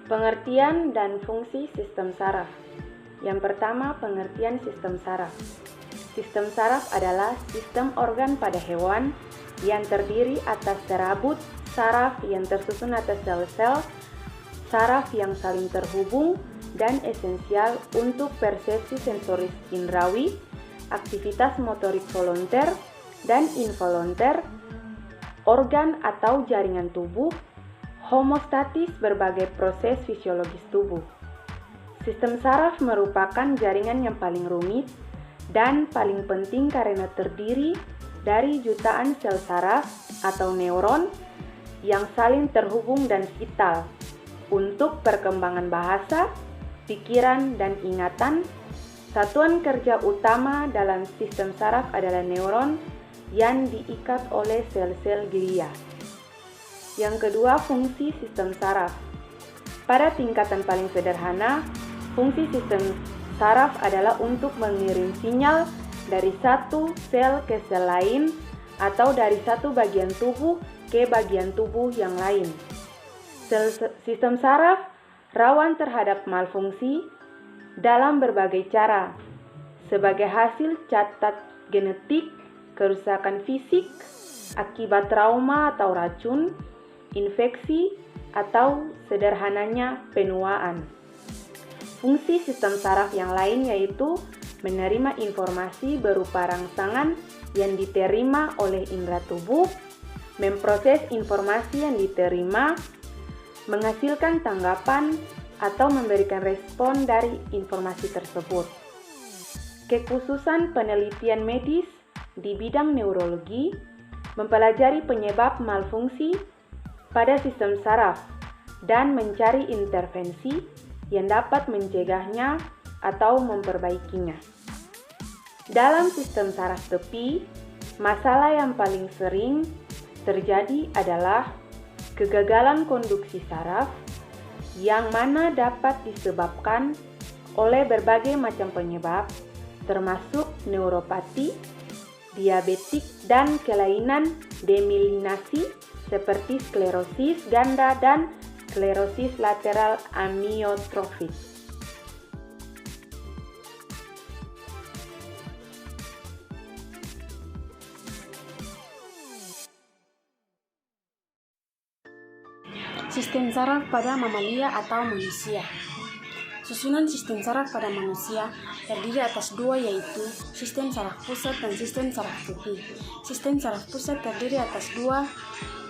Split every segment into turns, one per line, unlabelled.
Pengertian dan fungsi sistem saraf. Yang pertama, pengertian sistem saraf. Sistem saraf adalah sistem organ pada hewan yang terdiri atas serabut saraf yang tersusun atas sel-sel saraf yang saling terhubung dan esensial untuk persepsi sensoris indrawi, aktivitas motorik volunter dan involunter, organ atau jaringan tubuh, homostatis berbagai proses fisiologis tubuh. Sistem saraf merupakan jaringan yang paling rumit dan paling penting karena terdiri dari jutaan sel saraf atau neuron yang saling terhubung dan vital untuk perkembangan bahasa, pikiran, dan ingatan. Satuan kerja utama dalam sistem saraf adalah neuron yang diikat oleh sel-sel glia. Yang kedua, fungsi sistem saraf. Pada tingkatan paling sederhana, fungsi sistem saraf adalah untuk mengirim sinyal dari satu sel ke sel lain atau dari satu bagian tubuh ke bagian tubuh yang lain. Sistem saraf rawan terhadap malfungsi dalam berbagai cara, sebagai hasil cacat genetik, kerusakan fisik, akibat trauma atau racun, infeksi, atau sederhananya penuaan. Fungsi sistem saraf yang lain yaitu menerima informasi berupa rangsangan yang diterima oleh indera tubuh, memproses informasi yang diterima, menghasilkan tanggapan, atau memberikan respon dari informasi tersebut. Kekhususan penelitian medis di bidang neurologi mempelajari penyebab malfungsi pada sistem saraf dan mencari intervensi yang dapat mencegahnya atau memperbaikinya. Dalam sistem saraf tepi, masalah yang paling sering terjadi adalah kegagalan konduksi saraf yang mana dapat disebabkan oleh berbagai macam penyebab termasuk neuropati, diabetik, dan kelainan demyelinasi seperti sklerosis ganda dan sklerosis lateral amiotrofik.
Sistem saraf pada mamalia atau manusia. Susunan sistem saraf pada manusia terdiri atas dua, yaitu sistem saraf pusat dan sistem saraf tepi. Sistem saraf pusat terdiri atas dua,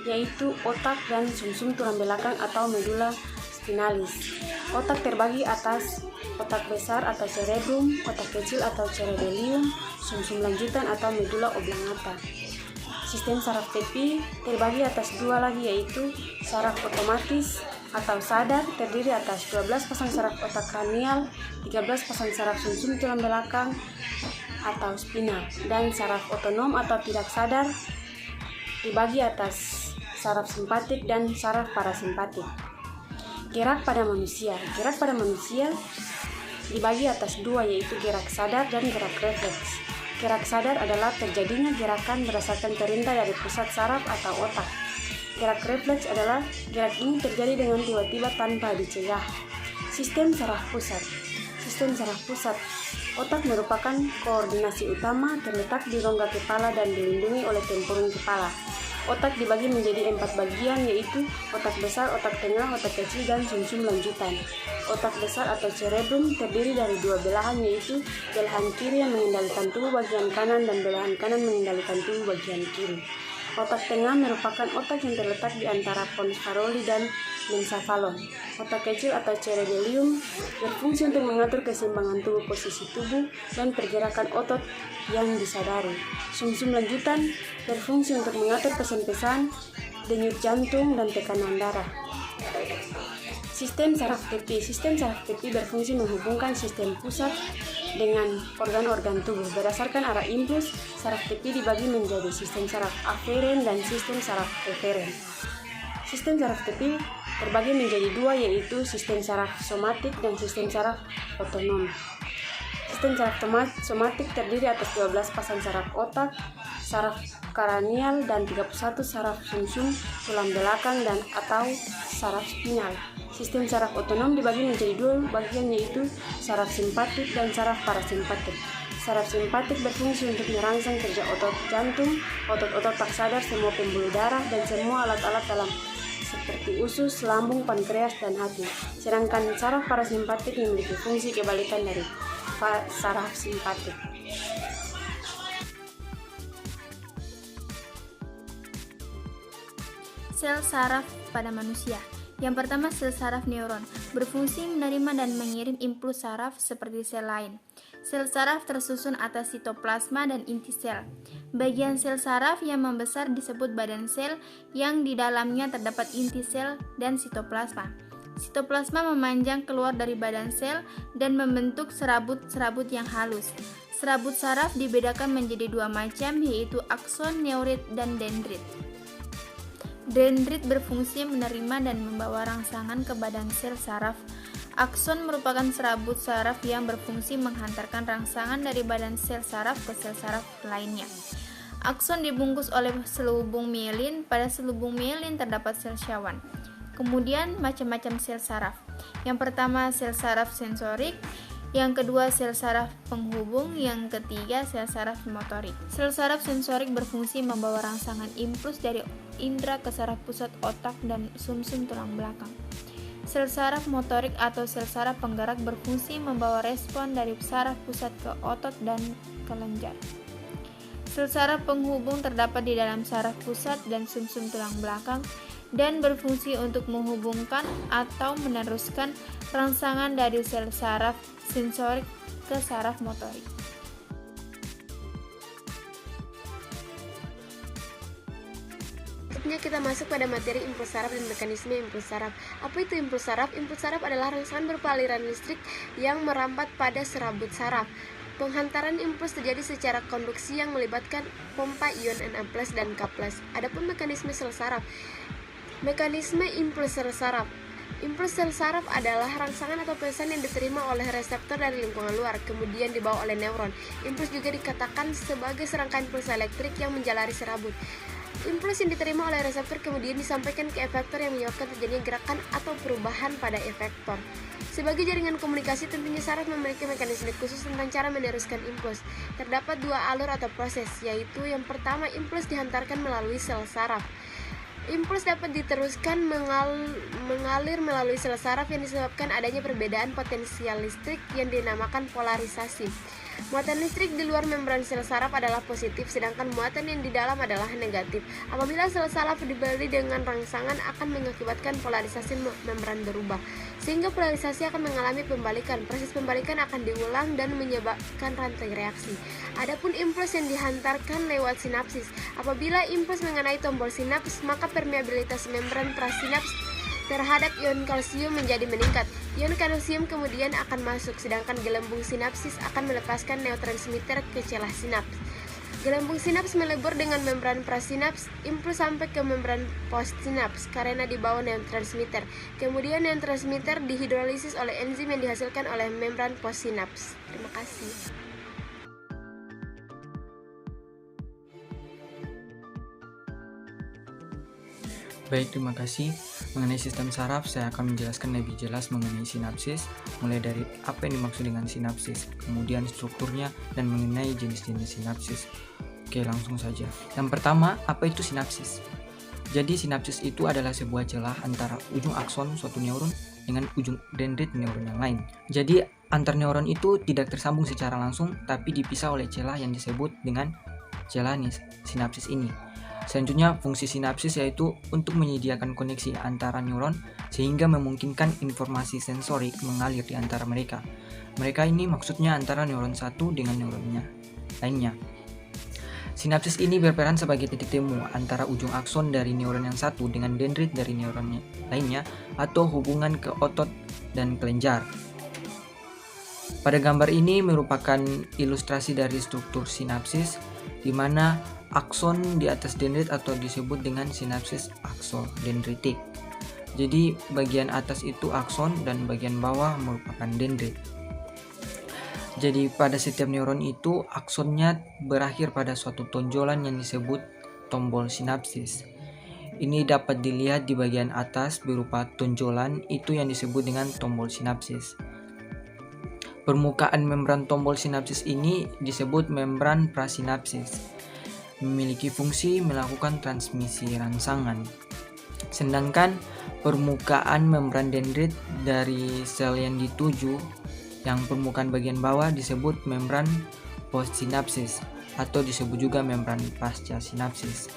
yaitu otak dan sumsum tulang belakang atau medula spinalis. Otak terbagi atas otak besar atau cerebrum, otak kecil atau cerebellum, sumsum lanjutan atau medula oblongata. Sistem saraf tepi terbagi atas dua lagi, yaitu saraf otomatis atau sadar terdiri atas 12 pasang saraf otak kranial, 13 pasang saraf sumsum tulang belakang atau spinal, dan saraf otonom atau tidak sadar dibagi atas saraf simpatik dan saraf parasimpatik. Gerak pada manusia. Gerak pada manusia dibagi atas dua, yaitu gerak sadar dan gerak refleks. Gerak sadar adalah terjadinya gerakan berdasarkan perintah dari pusat saraf atau otak. Gerak refleks adalah gerak ini terjadi dengan tiba-tiba tanpa dicegah. Sistem saraf pusat. Sistem saraf pusat. Otak merupakan koordinasi utama, terletak di rongga kepala dan dilindungi oleh tempurung kepala. Otak dibagi menjadi 4 bagian, yaitu otak besar, otak tengah, otak kecil, dan sumsum lanjutan. Otak besar atau cerebrum terdiri dari dua belahan, yaitu belahan kiri yang mengendalikan tubuh bagian kanan dan belahan kanan mengendalikan tubuh bagian kiri. Otak tengah merupakan otak yang terletak di antara pons Farolli dan mencephalon. Otak kecil atau cerebellum berfungsi untuk mengatur keseimbangan tubuh, posisi tubuh, dan pergerakan otot yang disadari. Sumsum lanjutan berfungsi untuk mengatur pesan-pesan, denyut jantung, dan tekanan darah. Sistem saraf tepi. Sistem saraf tepi berfungsi menghubungkan sistem pusat dengan organ-organ tubuh. Berdasarkan arah impuls, saraf tepi dibagi menjadi sistem saraf aferen dan sistem saraf eferen. Sistem saraf tepi terbagi menjadi dua, yaitu sistem saraf somatik dan sistem saraf otonom. Sistem saraf somatik terdiri atas 12 pasang saraf otak, saraf kranial, dan 31 saraf sumsum tulang belakang dan atau saraf spinal. Sistem saraf otonom dibagi menjadi dua bagian, yaitu saraf simpatik dan saraf parasimpatik. Saraf simpatik berfungsi untuk merangsang kerja otot jantung, otot-otot tak sadar, semua pembuluh darah, dan semua alat-alat dalam seperti usus, lambung, pankreas, dan hati. Sedangkan saraf parasimpatik memiliki fungsi kebalikan dari saraf simpatik.
Sel saraf pada manusia. Yang pertama, sel saraf neuron, berfungsi menerima dan mengirim impuls saraf seperti sel lain. Sel saraf tersusun atas sitoplasma dan inti sel. Bagian sel saraf yang membesar disebut badan sel, yang di dalamnya terdapat inti sel dan sitoplasma. Sitoplasma memanjang keluar dari badan sel dan membentuk serabut-serabut yang halus. Serabut saraf dibedakan menjadi dua macam, yaitu akson, neurit, dan dendrit. Dendrit berfungsi menerima dan membawa rangsangan ke badan sel saraf. Akson merupakan serabut saraf yang berfungsi menghantarkan rangsangan dari badan sel saraf ke sel saraf lainnya. Akson dibungkus oleh selubung mielin. Pada selubung mielin terdapat sel syawan. Kemudian macam-macam sel saraf. Yang pertama, sel saraf sensorik. Yang kedua, sel saraf penghubung. Yang ketiga, sel saraf motorik. Sel saraf sensorik berfungsi membawa rangsangan impuls dari indera ke saraf pusat otak dan sumsum tulang belakang. Sel saraf motorik atau sel saraf penggerak berfungsi membawa respon dari saraf pusat ke otot dan kelenjar. Sel saraf penghubung terdapat di dalam saraf pusat dan sumsum tulang belakang dan berfungsi untuk menghubungkan atau meneruskan rangsangan dari sel saraf sensorik ke saraf motorik.
Selanjutnya kita masuk pada materi impuls saraf dan mekanisme impuls saraf. Apa itu impuls saraf? Impuls saraf adalah rangsangan berupa aliran listrik yang merambat pada serabut saraf. Penghantaran impuls terjadi secara konduksi yang melibatkan pompa ion Na+ dan K+. Adapun mekanisme sel saraf. Mekanisme impuls sel saraf. Impuls sel saraf adalah rangsangan atau pesan yang diterima oleh reseptor dari lingkungan luar, kemudian dibawa oleh neuron. Impuls juga dikatakan sebagai serangkaian impuls elektrik yang menjalari serabut. Impuls yang diterima oleh reseptor kemudian disampaikan ke efektor yang menyebabkan terjadinya gerakan atau perubahan pada efektor. Sebagai jaringan komunikasi, tentunya saraf memiliki mekanisme khusus tentang cara meneruskan impuls. Terdapat dua alur atau proses, yaitu yang pertama, impuls dihantarkan melalui sel saraf. Impuls dapat diteruskan mengalir melalui sel saraf yang disebabkan adanya perbedaan potensial listrik yang dinamakan polarisasi. Muatan listrik di luar membran sel saraf adalah positif, sedangkan muatan yang di dalam adalah negatif. Apabila sel saraf dibeli dengan rangsangan akan mengakibatkan polarisasi membran berubah, sehingga polarisasi akan mengalami pembalikan. Proses pembalikan akan diulang dan menyebabkan rantai reaksi. Adapun impuls yang dihantarkan lewat sinapsis. Apabila impuls mengenai tombol sinaps, maka permeabilitas membran prasinaps terhadap ion kalsium menjadi meningkat. Ion kalsium kemudian akan masuk, sedangkan gelembung sinapsis akan melepaskan neurotransmitter ke celah sinaps. Gelembung sinaps melebur dengan membran prasinaps, impuls sampai ke membran postsinaps karena dibawa neurotransmitter. Kemudian neurotransmitter dihidrolisis oleh enzim yang dihasilkan oleh membran postsinaps. Terima kasih.
Baik, terima kasih. Mengenai sistem saraf, saya akan menjelaskan lebih jelas mengenai sinapsis, mulai dari apa yang dimaksud dengan sinapsis, kemudian strukturnya, dan mengenai jenis-jenis sinapsis. Oke, langsung saja. Yang pertama, apa itu sinapsis? Jadi, sinapsis itu adalah sebuah celah antara ujung akson suatu neuron dengan ujung dendrit neuron yang lain. Jadi, antar neuron itu tidak tersambung secara langsung, tapi dipisah oleh celah yang disebut dengan celah sinapsis ini. Selanjutnya, fungsi sinapsis yaitu untuk menyediakan koneksi antara neuron sehingga memungkinkan informasi sensorik mengalir di antara mereka. Mereka ini maksudnya antara neuron satu dengan neuronnya lainnya. Sinapsis ini berperan sebagai titik temu antara ujung akson dari neuron yang satu dengan dendrit dari neuron lainnya atau hubungan ke otot dan kelenjar. Pada gambar ini merupakan ilustrasi dari struktur sinapsis di mana akson di atas dendrit atau disebut dengan sinapsis aksodendritik. Jadi bagian atas itu akson dan bagian bawah merupakan dendrit. Jadi pada setiap neuron itu aksonnya berakhir pada suatu tonjolan yang disebut tombol sinapsis. Ini dapat dilihat di bagian atas berupa tonjolan itu yang disebut dengan tombol sinapsis. Permukaan membran tombol sinapsis ini disebut membran prasinapsis. Memiliki fungsi melakukan transmisi rangsangan. Sedangkan permukaan membran dendrit dari sel yang dituju, yang permukaan bagian bawah disebut membran postsinapsis atau disebut juga membran pasca sinapsis,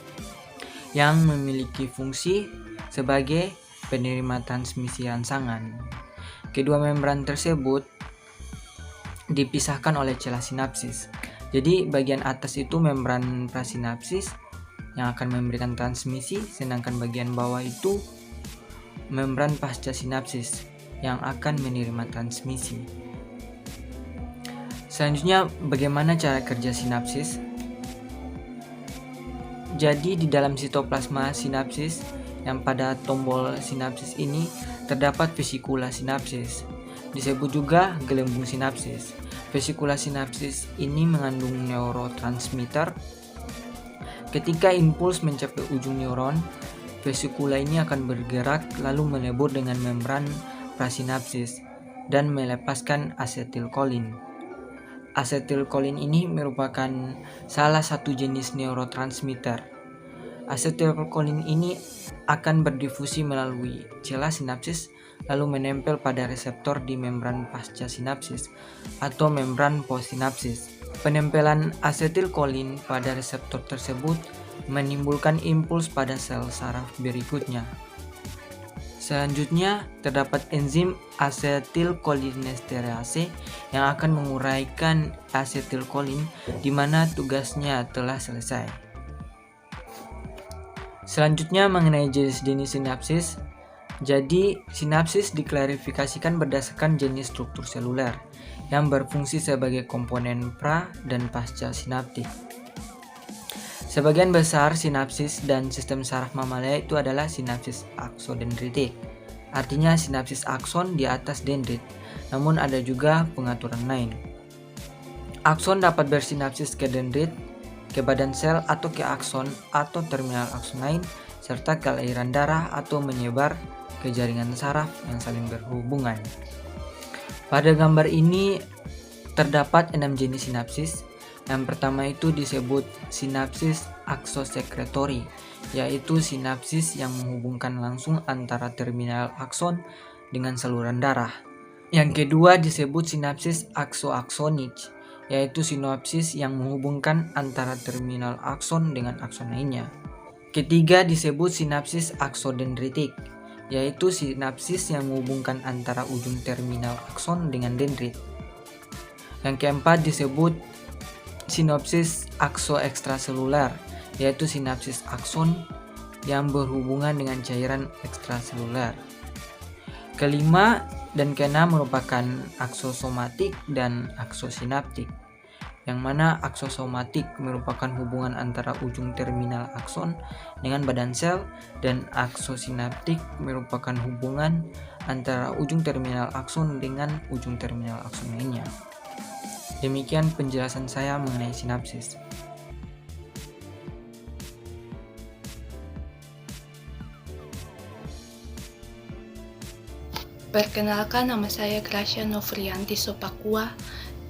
yang memiliki fungsi sebagai penerima transmisi rangsangan. Kedua membran tersebut dipisahkan oleh celah sinapsis. Jadi bagian atas itu membran prasinapsis yang akan memberikan transmisi, sedangkan bagian bawah itu membran pasca sinapsis yang akan menerima transmisi. Selanjutnya, bagaimana cara kerja sinapsis? Jadi di dalam sitoplasma sinapsis yang pada tombol sinapsis ini terdapat vesikula sinapsis, disebut juga gelembung sinapsis. Vesikula sinapsis ini mengandung neurotransmitter. Ketika impuls mencapai ujung neuron, vesikula ini akan bergerak lalu melebur dengan membran prasinapsis dan melepaskan asetilkolin. Asetilkolin ini merupakan salah satu jenis neurotransmitter. Asetilkolin ini akan berdifusi melalui celah sinapsis lalu menempel pada reseptor di membran pasca sinapsis atau membran postsinapsis. Penempelan asetilkolin pada reseptor tersebut menimbulkan impuls pada sel saraf berikutnya. Selanjutnya, terdapat enzim asetilkolinesterase yang akan menguraikan asetilkolin di mana tugasnya telah selesai. Selanjutnya mengenai jenis-jenis sinapsis. Jadi, sinapsis diklarifikasikan berdasarkan jenis struktur seluler yang berfungsi sebagai komponen pra dan pasca sinaptik. Sebagian besar sinapsis dan sistem saraf mamalia itu adalah sinapsis aksodendritik. Artinya sinapsis akson di atas dendrit, namun ada juga pengaturan lain. Akson dapat bersinapsis ke dendrit, ke badan sel atau ke akson atau terminal akson lain, serta ke aliran darah atau menyebar ke jaringan saraf yang saling berhubungan. Pada gambar ini terdapat 6 jenis sinapsis. Yang pertama itu disebut sinapsis aksosekretori, yaitu sinapsis yang menghubungkan langsung antara terminal akson dengan saluran darah. Yang kedua disebut sinapsis aksoaksonik, yaitu sinapsis yang menghubungkan antara terminal akson dengan akson lainnya. Ketiga disebut sinapsis aksodendritik, yaitu sinapsis yang menghubungkan antara ujung terminal akson dengan dendrit. Yang keempat disebut sinapsis aksoekstraseluler, yaitu sinapsis akson yang berhubungan dengan cairan ekstraseluler. Kelima dan keenam merupakan aksosomatik dan aksosinaptik, yang mana aksosomatik merupakan hubungan antara ujung terminal akson dengan badan sel, dan aksosinaptik merupakan hubungan antara ujung terminal akson dengan ujung terminal akson lainnya. Demikian penjelasan saya mengenai sinapsis.
Perkenalkan, nama saya Gracia Novrianti Sopakua,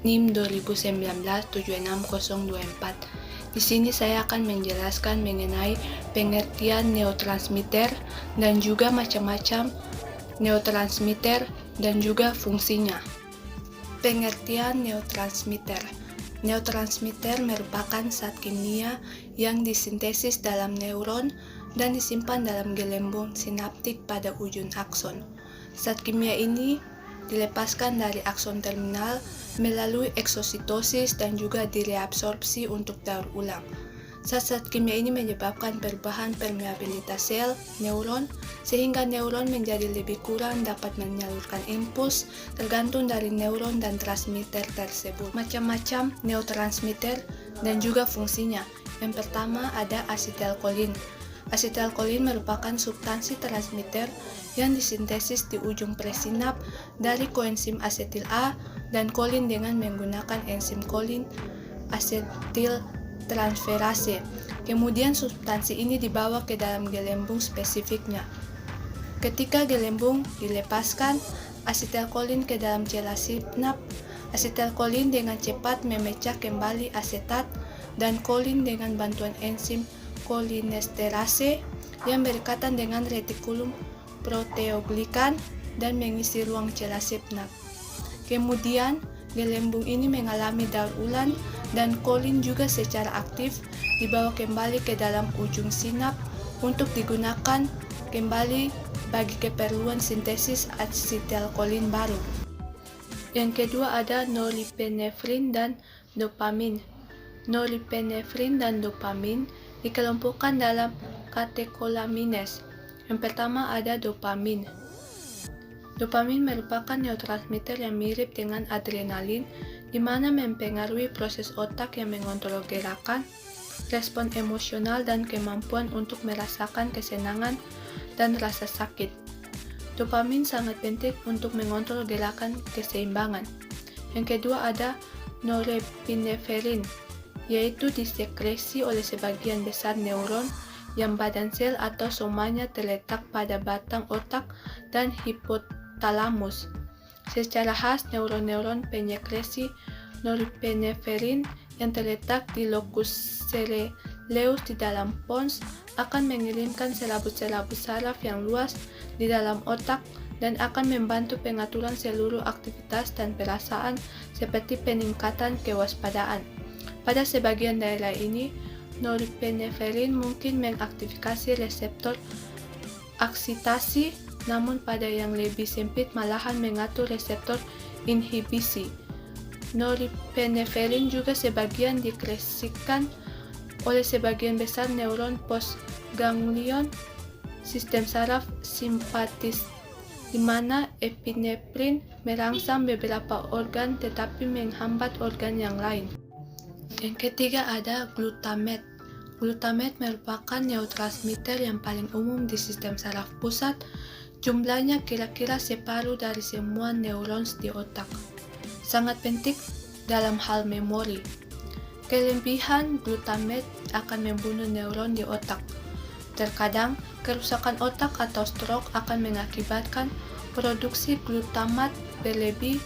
NIM 2019-76024. Di sini saya akan menjelaskan mengenai pengertian neurotransmitter dan juga macam-macam neurotransmitter dan juga fungsinya. Pengertian neurotransmitter. Neurotransmitter merupakan zat kimia yang disintesis dalam neuron dan disimpan dalam gelembung sinaptik pada ujung akson. Zat kimia ini dilepaskan dari akson terminal melalui eksositosis dan juga direabsorpsi untuk daur ulang. Zat-zat kimia ini menyebabkan perubahan permeabilitas sel neuron sehingga neuron menjadi lebih kurang dapat menyalurkan impuls tergantung dari neuron dan transmitter tersebut. Macam-macam neurotransmitter dan juga fungsinya. Yang pertama ada asetilkolin. Asetilkolin merupakan substansi transmitter yang disintesis di ujung presinap dari koenzim asetil A dan kolin dengan menggunakan enzim kolin asetil transferase. Kemudian substansi ini dibawa ke dalam gelembung spesifiknya. Ketika gelembung dilepaskan asetilkolin ke dalam cella sinap, asetilkolin dengan cepat memecah kembali asetat dan kolin dengan bantuan enzim kolinesterase yang berkaitan dengan retikulum proteoglikan dan mengisi ruang cella sinap. Kemudian, gelembung ini mengalami daur ulang dan kolin juga secara aktif dibawa kembali ke dalam ujung sinap untuk digunakan kembali bagi keperluan sintesis asetilkolin baru. Yang kedua ada norepinefrin dan dopamin. Norepinefrin dan dopamin dikelompokkan dalam katekolamines. Yang pertama ada dopamin. Dopamin merupakan neurotransmitter yang mirip dengan adrenalin, di mana mempengaruhi proses otak yang mengontrol gerakan, respon emosional, dan kemampuan untuk merasakan kesenangan dan rasa sakit. Dopamin sangat penting untuk mengontrol gerakan keseimbangan. Yang kedua ada norepinefrin, yaitu disekresi oleh sebagian besar neuron yang badan sel atau somanya terletak pada batang otak dan hipotalamus. Secara khas, neuron-neuron penyekresi norepinefrin yang terletak di locus coeruleus di dalam pons akan mengirimkan selabut-selabut saraf yang luas di dalam otak dan akan membantu pengaturan seluruh aktivitas dan perasaan seperti peningkatan kewaspadaan. Pada sebagian daerah ini, norepinefrin mungkin mengaktifasi reseptor eksitasi, namun pada yang lebih sempit malahan mengatur reseptor inhibisi. Norepinefrin juga sebagian disekresikan oleh sebagian besar neuron postganglion sistem saraf simpatis, di mana epinefrin merangsang beberapa organ tetapi menghambat organ yang lain. Yang ketiga ada glutamat. Glutamat merupakan neurotransmitter yang paling umum di sistem saraf pusat. Jumlahnya kira-kira separuh dari semua neurons di otak. Sangat penting dalam hal memori. Kelebihan glutamat akan membunuh neuron di otak. Terkadang, kerusakan otak atau stroke akan mengakibatkan produksi glutamat berlebih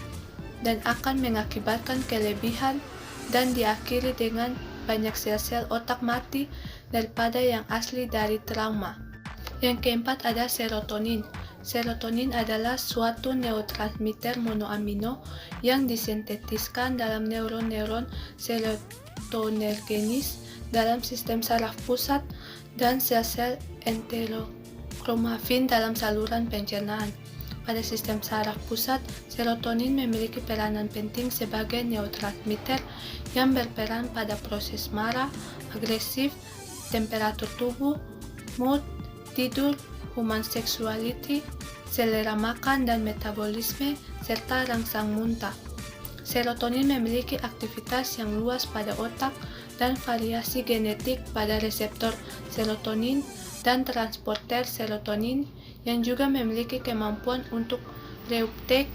dan akan mengakibatkan kelebihan dan diakhiri dengan banyak sel-sel otak mati daripada yang asli dari trauma. Yang keempat ada serotonin. Serotonin adalah suatu neurotransmitter monoamino yang disintetiskan dalam neuron-neuron serotonergenis dalam sistem saraf pusat dan sel-sel enterokromafin dalam saluran pencernaan. Pada sistem saraf pusat, serotonin memiliki peranan penting sebagai neurotransmitter yang berperan pada proses marah, agresif, temperatur tubuh, mood, tidur, human sexuality, selera makan dan metabolisme, serta rangsang muntah. Serotonin memiliki aktivitas yang luas pada otak dan variasi genetik pada reseptor serotonin dan transporter serotonin yang juga memiliki kemampuan untuk reuptake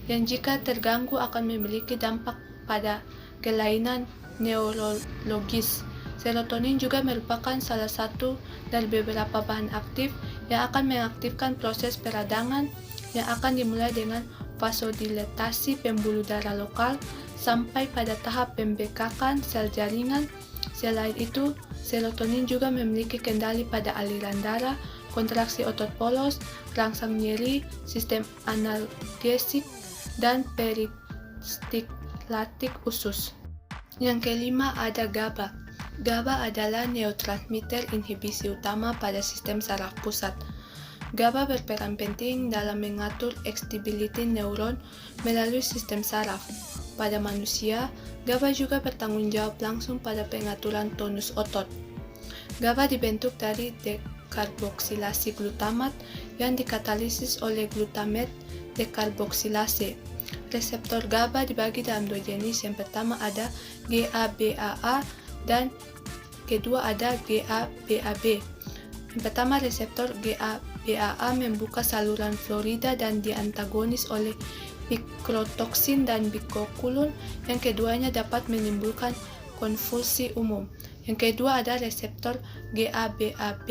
yang jika terganggu akan memiliki dampak pada kelainan neurologis. Serotonin juga merupakan salah satu dari beberapa bahan aktif yang akan mengaktifkan proses peradangan yang akan dimulai dengan vasodilatasi pembuluh darah lokal sampai pada tahap pembekakan sel jaringan. Selain itu, serotonin juga memiliki kendali pada aliran darah, kontraksi otot polos, rangsang nyeri, sistem analgesik, dan peristaltik usus. Yang kelima ada GABA. GABA adalah neurotransmitter inhibisi utama pada sistem saraf pusat. GABA berperan penting dalam mengatur excitability neuron melalui sistem saraf. Pada manusia, GABA juga bertanggung jawab langsung pada pengaturan tonus otot. GABA dibentuk dari dekarboksilasi glutamat yang dikatalisis oleh glutamat dekarboksilase. Reseptor GABA dibagi dalam dua jenis. Yang pertama ada GABAA dan kedua ada GABAB. Yang pertama, reseptor GABAA membuka saluran Florida dan diantagonis oleh pikrotoksin dan bikokulun, yang keduanya dapat menimbulkan konvulsi umum. Yang kedua ada reseptor GABAB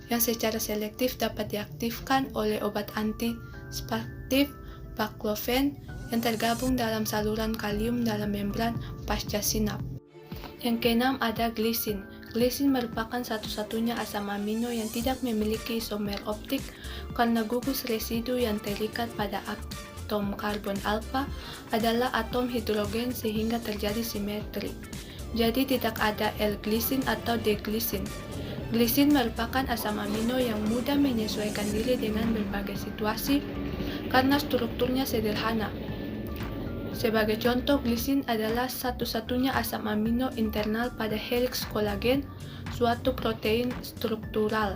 yang secara selektif dapat diaktifkan oleh obat antispastik baclofen yang tergabung dalam saluran kalium dalam membran pasca sinap. Yang keenam ada glisin. Glisin merupakan satu-satunya asam amino yang tidak memiliki isomer optik karena gugus residu yang terikat pada atom karbon alfa adalah atom hidrogen sehingga terjadi simetri. Jadi tidak ada L-glisin atau D-glisin. Glisin merupakan asam amino yang mudah menyesuaikan diri dengan berbagai situasi karena strukturnya sederhana. Sebagai contoh, glisin adalah satu-satunya asam amino internal pada heliks kolagen, suatu protein struktural.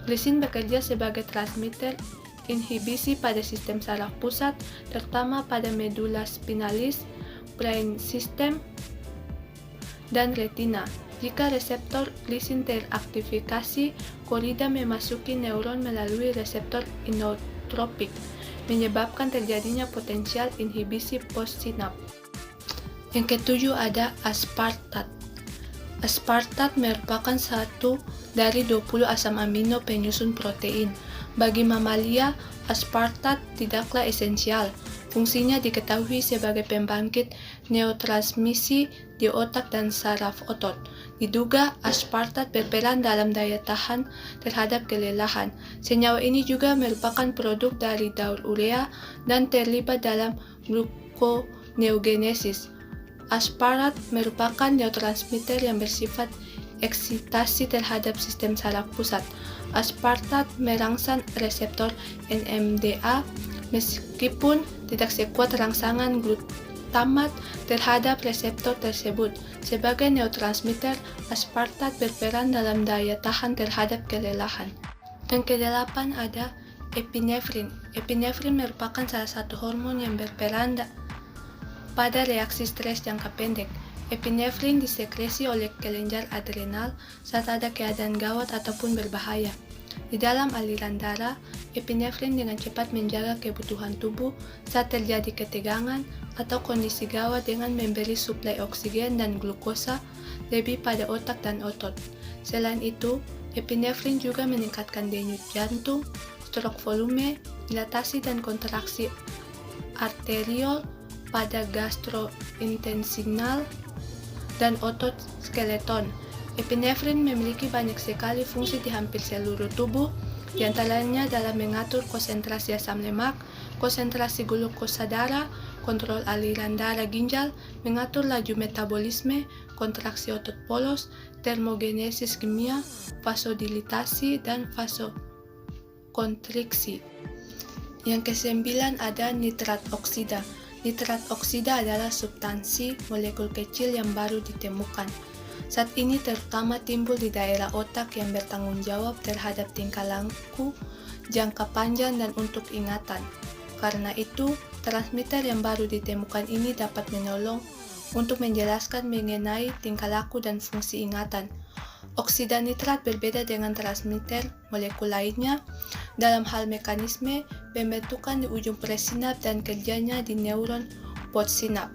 Glisin bekerja sebagai transmitter inhibisi pada sistem saraf pusat, terutama pada medula spinalis, brain system, dan retina. Jika reseptor glisin teraktifikasi, korida memasuki neuron melalui reseptor inotropik, menyebabkan terjadinya potensial inhibisi postsinap. Yang ketujuh ada aspartat. Aspartat merupakan satu dari 20 asam amino penyusun protein. Bagi mamalia, aspartat tidaklah esensial. Fungsinya diketahui sebagai pembangkit neurotransmisi di otak dan saraf otot. Diduga aspartat berperan dalam daya tahan terhadap kelelahan. Senyawa ini juga merupakan produk dari daur urea dan terlibat dalam gluconeogenesis. Aspartat merupakan neurotransmitter yang bersifat eksitasi terhadap sistem saraf pusat. Aspartat merangsang reseptor NMDA meskipun tidak sekuat rangsangan glutamat terhadap reseptor tersebut. Sebagai neurotransmitter, aspartat berperan dalam daya tahan terhadap kelelahan. Yang kedelapan ada epinefrin. Epinefrin merupakan salah satu hormon yang berperan pada reaksi stres jangka pendek. Epinefrin disekresi oleh kelenjar adrenal saat ada keadaan gawat ataupun berbahaya. Di dalam aliran darah, epinefrin dengan cepat menjaga kebutuhan tubuh saat terjadi ketegangan atau kondisi gawat dengan memberi suplai oksigen dan glukosa lebih pada otak dan otot. Selain itu, epinefrin juga meningkatkan denyut jantung, stroke volume, dilatasi dan kontraksi arteriol pada gastrointestinal dan otot skeleton. Epinefrin memiliki banyak sekali fungsi di hampir seluruh tubuh, di antaranya dalam mengatur konsentrasi asam lemak, konsentrasi glukosa darah, kontrol aliran darah ginjal, mengatur laju metabolisme, kontraksi otot polos, termogenesis kimia, vasodilatasi, dan vasokonstriksi. Yang kesembilan ada nitrat oksida. Nitrat oksida adalah substansi molekul kecil yang baru ditemukan. Saat ini terutama timbul di daerah otak yang bertanggung jawab terhadap tingkah laku jangka panjang dan untuk ingatan. Karena itu, transmitter yang baru ditemukan ini dapat menolong untuk menjelaskan mengenai tingkah laku dan fungsi ingatan. Oksida nitrat berbeda dengan transmitter molekul lainnya dalam hal mekanisme pembentukan di ujung presinap dan kerjanya di neuron postsinap.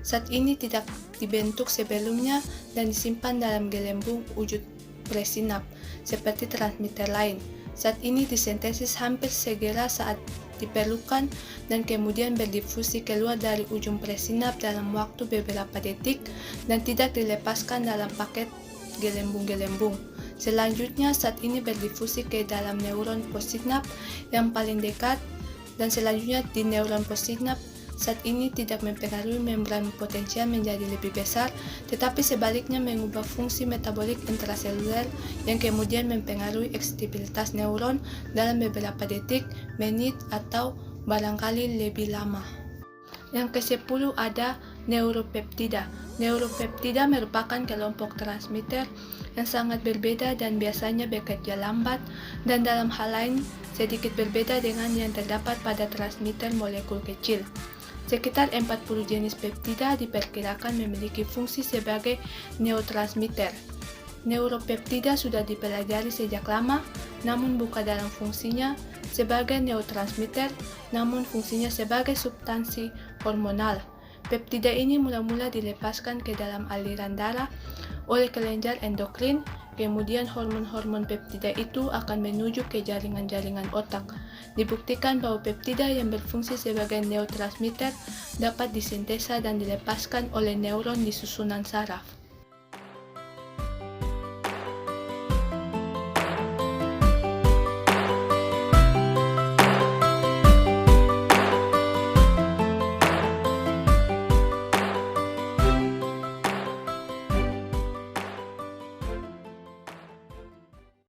Saat ini tidak dibentuk sebelumnya dan disimpan dalam gelembung ujung presinap seperti transmitter lain. Saat ini disintesis hampir segera saat diperlukan dan kemudian berdifusi keluar dari ujung presinap dalam waktu beberapa detik dan tidak dilepaskan dalam paket gelembung-gelembung. Selanjutnya saat ini berdifusi ke dalam neuron postsinap yang paling dekat dan selanjutnya di neuron postsinap. Saat ini tidak mempengaruhi membran potensial menjadi lebih besar, tetapi sebaliknya mengubah fungsi metabolik intraseluler yang kemudian mempengaruhi eksitibilitas neuron dalam beberapa detik, menit, atau barangkali lebih lama. Yang ke-10 ada neuropeptida. Neuropeptida merupakan kelompok transmitter yang sangat berbeda dan biasanya bekerja lambat dan dalam hal lain sedikit berbeda dengan yang terdapat pada transmitter molekul kecil. Sekitar 40 jenis peptida diperkirakan memiliki fungsi sebagai neurotransmitter. Neuropeptida sudah dipelajari sejak lama, namun bukan dalam fungsinya sebagai neurotransmitter, namun fungsinya sebagai substansi hormonal. Peptida ini mula-mula dilepaskan ke dalam aliran darah oleh kelenjar endokrin, kemudian hormon-hormon peptida itu akan menuju ke jaringan-jaringan otak. Dibuktikan bahwa peptida yang berfungsi sebagai neurotransmitter dapat disintesa dan dilepaskan oleh neuron di susunan saraf.